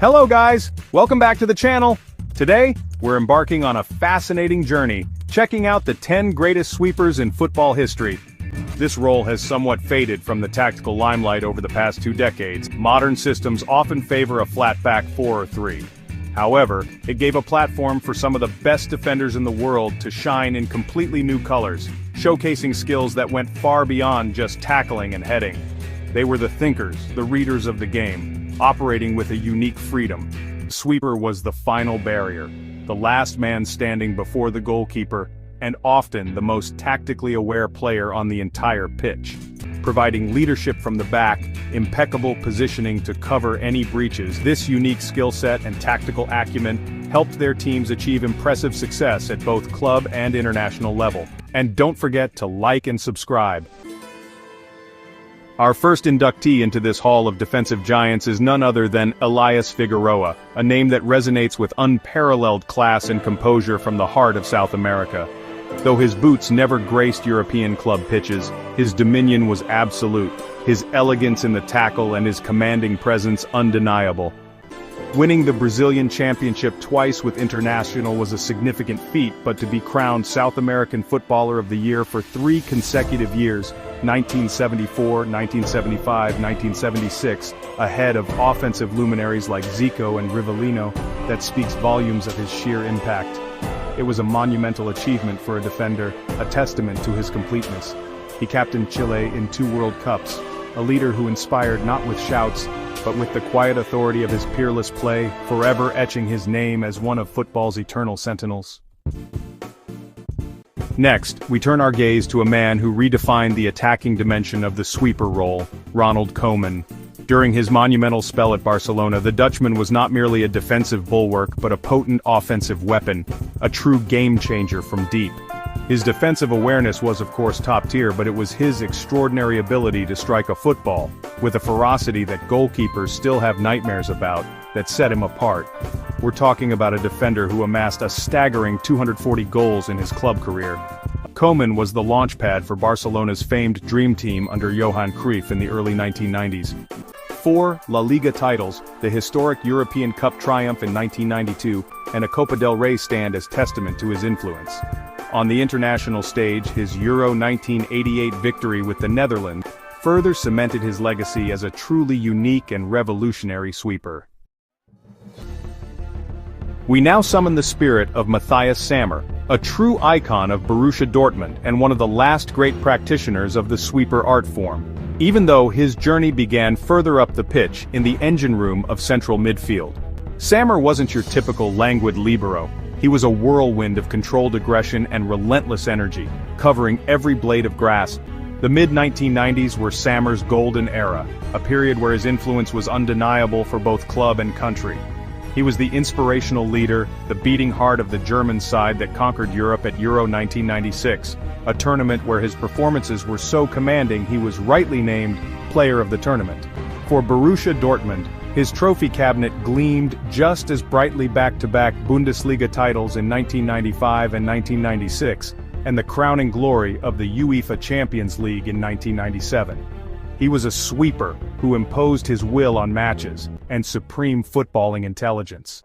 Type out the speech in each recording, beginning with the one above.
Hello guys, welcome back to the channel. Today, we're embarking on a fascinating journey, checking out the 10 greatest sweepers in football history. This role has somewhat faded from the tactical limelight over the past 2 decades. Modern systems often favor a flat back 4 or 3. However, it gave a platform for some of the best defenders in the world to shine in completely new colors, showcasing skills that went far beyond just tackling and heading. They were the thinkers, the readers of the game, operating with a unique freedom. The sweeper was the final barrier, the last man standing before the goalkeeper, and often the most tactically aware player on the entire pitch. Providing leadership from the back, impeccable positioning to cover any breaches, this unique skill set and tactical acumen helped their teams achieve impressive success at both club and international level. And don't forget to like and subscribe. Our first inductee into this hall of defensive giants is none other than Elias Figueroa, a name that resonates with unparalleled class and composure from the heart of South America. Though his boots never graced European club pitches, his dominion was absolute, his elegance in the tackle and his commanding presence undeniable. Winning the Brazilian championship twice with Internacional was a significant feat, but to be crowned South American Footballer of the Year for 3 consecutive years, 1974, 1975, 1976, ahead of offensive luminaries like Zico and Rivellino, that speaks volumes of his sheer impact. It was a monumental achievement for a defender, a testament to his completeness. He captained Chile in 2 World Cups, a leader who inspired not with shouts, but with the quiet authority of his peerless play, forever etching his name as one of football's eternal sentinels. Next, we turn our gaze to a man who redefined the attacking dimension of the sweeper role, Ronald Koeman. During his monumental spell at Barcelona, the Dutchman was not merely a defensive bulwark but a potent offensive weapon, a true game-changer from deep. His defensive awareness was of course top tier, but it was his extraordinary ability to strike a football, with a ferocity that goalkeepers still have nightmares about, that set him apart. We're talking about a defender who amassed a staggering 240 goals in his club career. Koeman was the launchpad for Barcelona's famed Dream Team under Johan Cruyff in the early 1990s. 4 La Liga titles, the historic European Cup triumph in 1992, and a Copa del Rey stand as testament to his influence. On the international stage, his Euro 1988 victory with the Netherlands further cemented his legacy as a truly unique and revolutionary sweeper. We now summon the spirit of Matthias Sammer, a true icon of Borussia Dortmund and one of the last great practitioners of the sweeper art form, even though his journey began further up the pitch in the engine room of central midfield. Sammer wasn't your typical languid libero. He was a whirlwind of controlled aggression and relentless energy, covering every blade of grass. The mid-1990s were Sammer's golden era, a period where his influence was undeniable for both club and country. He was the inspirational leader, the beating heart of the German side that conquered Europe at Euro 1996, a tournament where his performances were so commanding he was rightly named Player of the Tournament. For Borussia Dortmund, his trophy cabinet gleamed just as brightly back-to-back Bundesliga titles in 1995 and 1996, and the crowning glory of the UEFA Champions League in 1997. He was a sweeper who imposed his will on matches, and supreme footballing intelligence.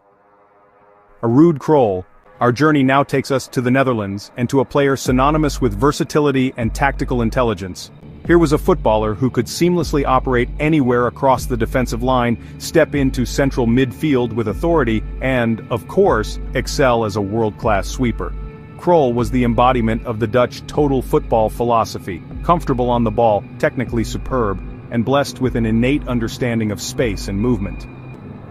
Ruud Krol, our journey now takes us to the Netherlands and to a player synonymous with versatility and tactical intelligence. Here was a footballer who could seamlessly operate anywhere across the defensive line, step into central midfield with authority, and, of course, excel as a world-class sweeper. Krol was the embodiment of the Dutch total football philosophy, comfortable on the ball, technically superb, and blessed with an innate understanding of space and movement.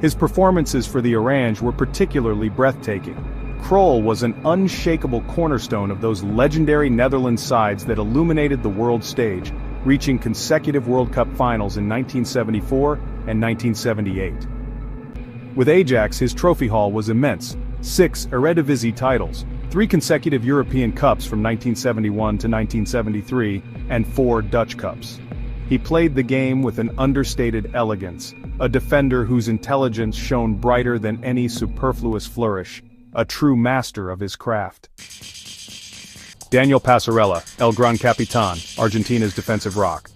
His performances for the Orange were particularly breathtaking. Krol was an unshakable cornerstone of those legendary Netherlands sides that illuminated the world stage, reaching consecutive World Cup finals in 1974 and 1978. With Ajax, his trophy haul was immense: 6 Eredivisie titles, 3 consecutive European Cups from 1971 to 1973, and 4 Dutch Cups. He played the game with an understated elegance, a defender whose intelligence shone brighter than any superfluous flourish, a true master of his craft. Daniel Passarella, El Gran Capitan, Argentina's defensive rock.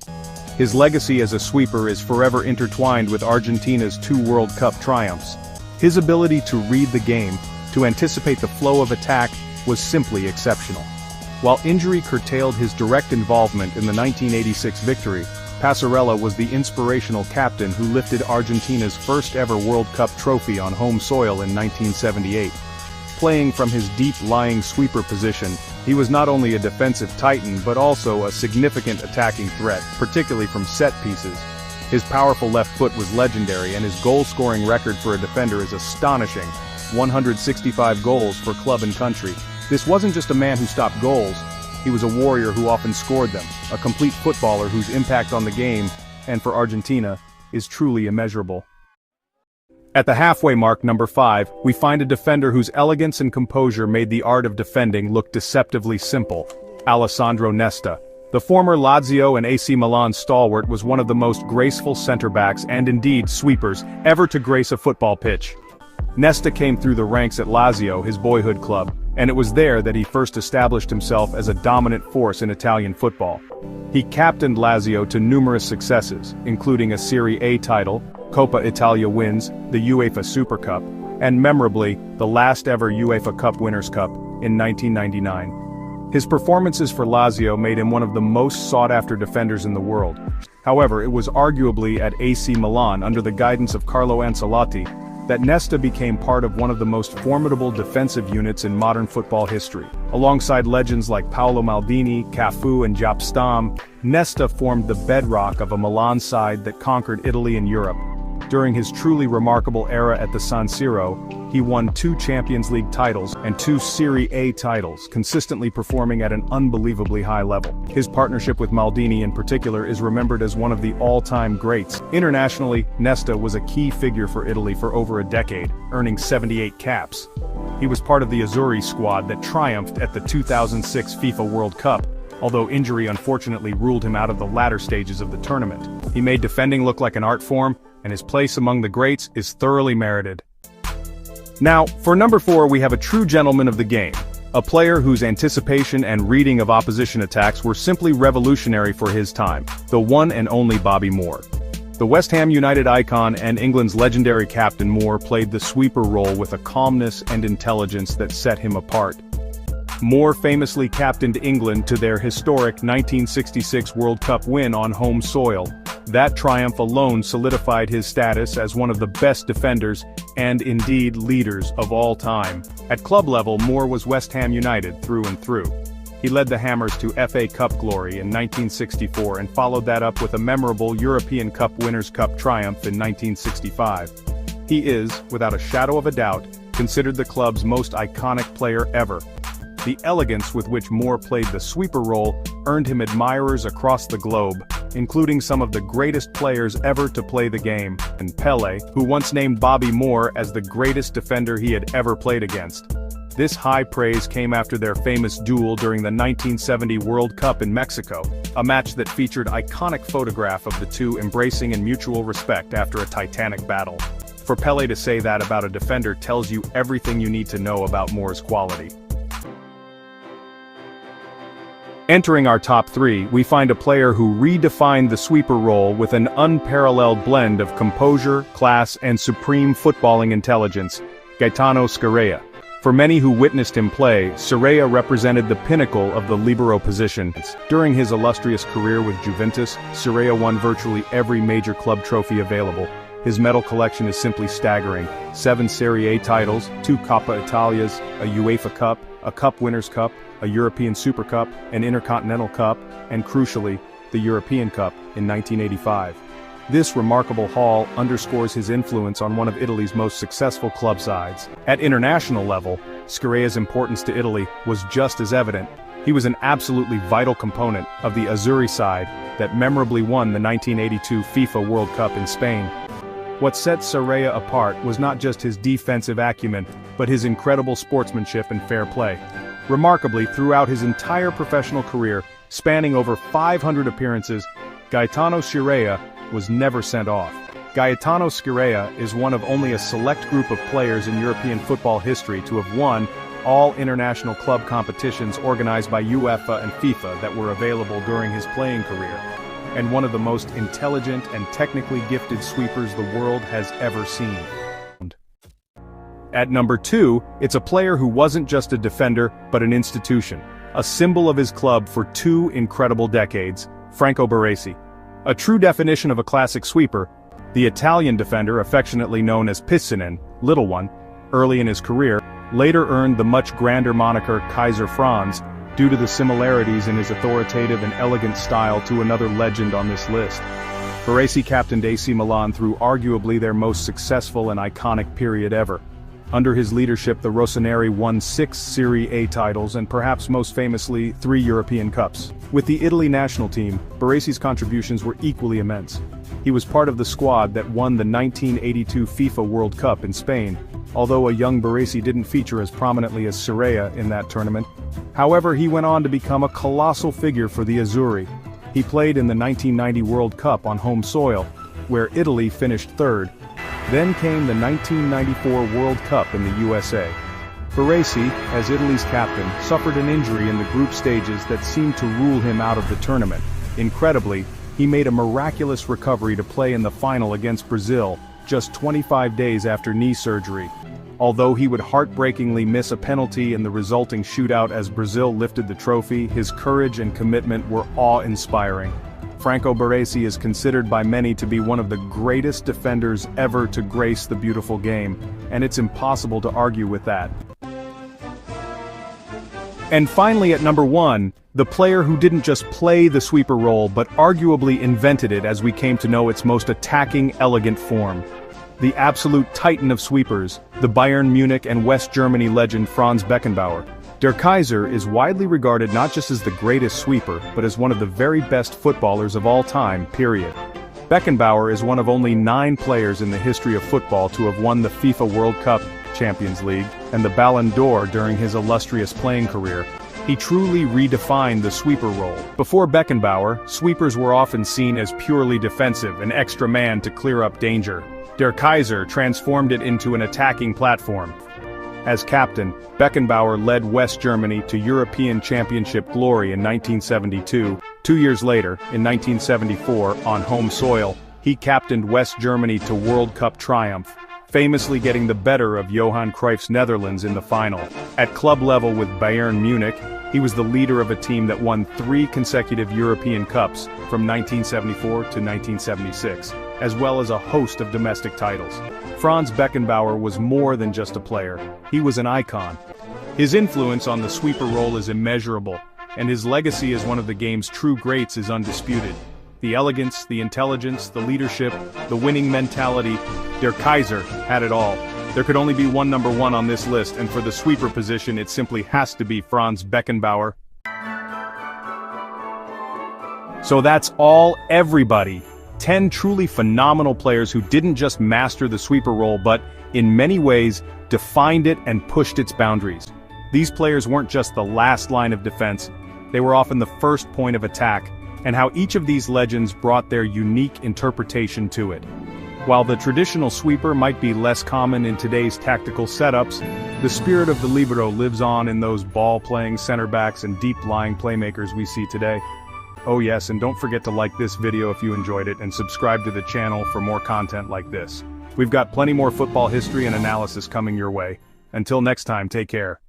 His legacy as a sweeper is forever intertwined with Argentina's 2 World Cup triumphs, His ability to read the game, to anticipate the flow of attack, was simply exceptional. While injury curtailed his direct involvement in the 1986 victory, Passarella was the inspirational captain who lifted Argentina's first-ever World Cup trophy on home soil in 1978. Playing from his deep-lying sweeper position, he was not only a defensive titan but also a significant attacking threat, particularly from set pieces. His powerful left foot was legendary, and his goal-scoring record for a defender is astonishing: 165 goals for club and country. This wasn't just a man who stopped goals, he was a warrior who often scored them, a complete footballer whose impact on the game, and for Argentina, is truly immeasurable. At the halfway mark, number 5, we find a defender whose elegance and composure made the art of defending look deceptively simple: Alessandro Nesta. The former Lazio and AC Milan stalwart was one of the most graceful center-backs and indeed sweepers ever to grace a football pitch. Nesta came through the ranks at Lazio, his boyhood club, and it was there that he first established himself as a dominant force in Italian football. He captained Lazio to numerous successes, including a Serie A title, Coppa Italia wins, the UEFA Super Cup, and memorably, the last ever UEFA Cup Winners' Cup, in 1999. His performances for Lazio made him one of the most sought-after defenders in the world. However, it was arguably at AC Milan under the guidance of Carlo Ancelotti that Nesta became part of one of the most formidable defensive units in modern football history. Alongside legends like Paolo Maldini, Cafu and Jaap Stam, Nesta formed the bedrock of a Milan side that conquered Italy and Europe. During his truly remarkable era at the San Siro, he won 2 Champions League titles and 2 Serie A titles, consistently performing at an unbelievably high level. His partnership with Maldini in particular is remembered as one of the all-time greats. Internationally, Nesta was a key figure for Italy for over a decade, earning 78 caps. He was part of the Azzurri squad that triumphed at the 2006 FIFA World Cup, although injury unfortunately ruled him out of the latter stages of the tournament. He made defending look like an art form, and his place among the greats is thoroughly merited. Now, for number 4 we have a true gentleman of the game, a player whose anticipation and reading of opposition attacks were simply revolutionary for his time, the one and only Bobby Moore. The West Ham United icon and England's legendary captain, Moore played the sweeper role with a calmness and intelligence that set him apart. Moore famously captained England to their historic 1966 World Cup win on home soil. That triumph alone solidified his status as one of the best defenders, and indeed leaders, of all time. At club level, Moore was West Ham United through and through. He led the Hammers to FA Cup glory in 1964 and followed that up with a memorable European Cup Winners' Cup triumph in 1965. He is, without a shadow of a doubt, considered the club's most iconic player ever. The elegance with which Moore played the sweeper role earned him admirers across the globe, including some of the greatest players ever to play the game, and Pelé, who once named Bobby Moore as the greatest defender he had ever played against. This high praise came after their famous duel during the 1970 World Cup in Mexico, a match that featured iconic photograph of the two embracing in mutual respect after a titanic battle. For Pelé to say that about a defender tells you everything you need to know about Moore's quality. Entering our top 3, we find a player who redefined the sweeper role with an unparalleled blend of composure, class, and supreme footballing intelligence: Gaetano Scirea. For many who witnessed him play, Scirea represented the pinnacle of the libero position. During his illustrious career with Juventus, Scirea won virtually every major club trophy available. His medal collection is simply staggering: 7 Serie A titles, 2 Coppa Italias, a UEFA Cup, a Cup Winners' Cup, a European Super Cup, an Intercontinental Cup, and crucially, the European Cup in 1985. This remarkable haul underscores his influence on one of Italy's most successful club sides. At international level, Scirea's importance to Italy was just as evident. He was an absolutely vital component of the Azzurri side that memorably won the 1982 FIFA World Cup in Spain. What set Scirea apart was not just his defensive acumen, but his incredible sportsmanship and fair play. Remarkably, throughout his entire professional career, spanning over 500 appearances, Gaetano Scirea was never sent off. Gaetano Scirea is one of only a select group of players in European football history to have won all international club competitions organized by UEFA and FIFA that were available during his playing career, and one of the most intelligent and technically gifted sweepers the world has ever seen. At number 2, it's a player who wasn't just a defender, but an institution. A symbol of his club for 2 incredible decades, Franco Baresi. A true definition of a classic sweeper, the Italian defender affectionately known as Pissinen, Little One, early in his career, later earned the much grander moniker Kaiser Franz, due to the similarities in his authoritative and elegant style to another legend on this list. Baresi captained AC Milan through arguably their most successful and iconic period ever. Under his leadership, the Rossoneri won 6 Serie A titles and perhaps most famously 3 European Cups. With the Italy national team, Baresi's contributions were equally immense. He was part of the squad that won the 1982 FIFA World Cup in Spain, although a young Baresi didn't feature as prominently as Sarrea in that tournament. However, he went on to become a colossal figure for the Azzurri. He played in the 1990 World Cup on home soil, where Italy finished 3rd. Then came the 1994 World Cup in the USA. Baresi, as Italy's captain, suffered an injury in the group stages that seemed to rule him out of the tournament. Incredibly, he made a miraculous recovery to play in the final against Brazil, just 25 days after knee surgery. Although he would heartbreakingly miss a penalty in the resulting shootout as Brazil lifted the trophy, his courage and commitment were awe-inspiring. Franco Baresi is considered by many to be one of the greatest defenders ever to grace the beautiful game, and it's impossible to argue with that. And finally at number 1, the player who didn't just play the sweeper role but arguably invented it as we came to know its most attacking, elegant form. The absolute titan of sweepers, the Bayern Munich and West Germany legend Franz Beckenbauer. Der Kaiser is widely regarded not just as the greatest sweeper, but as one of the very best footballers of all time, period. Beckenbauer is one of only 9 players in the history of football to have won the FIFA World Cup, Champions League, and the Ballon d'Or during his illustrious playing career. He truly redefined the sweeper role. Before Beckenbauer, sweepers were often seen as purely defensive, an extra man to clear up danger. Der Kaiser transformed it into an attacking platform. As captain, Beckenbauer led West Germany to European Championship glory in 1972. 2 years later, in 1974, on home soil, he captained West Germany to World Cup triumph, famously getting the better of Johan Cruyff's Netherlands in the final. At club level with Bayern Munich, he was the leader of a team that won 3 consecutive European Cups from 1974 to 1976, as well as a host of domestic titles. Franz Beckenbauer was more than just a player, he was an icon. His influence on the sweeper role is immeasurable, and his legacy as one of the game's true greats is undisputed. The elegance, the intelligence, the leadership, the winning mentality, Der Kaiser had it all. There could only be one number 1 on this list, and for the sweeper position it simply has to be Franz Beckenbauer. So that's all, everybody. 10 truly phenomenal players who didn't just master the sweeper role but, in many ways, defined it and pushed its boundaries. These players weren't just the last line of defense, they were often the first point of attack, and how each of these legends brought their unique interpretation to it. While the traditional sweeper might be less common in today's tactical setups, the spirit of the libero lives on in those ball-playing center backs and deep-lying playmakers we see today. Oh yes, and don't forget to like this video if you enjoyed it and subscribe to the channel for more content like this. We've got plenty more football history and analysis coming your way. Until next time, take care.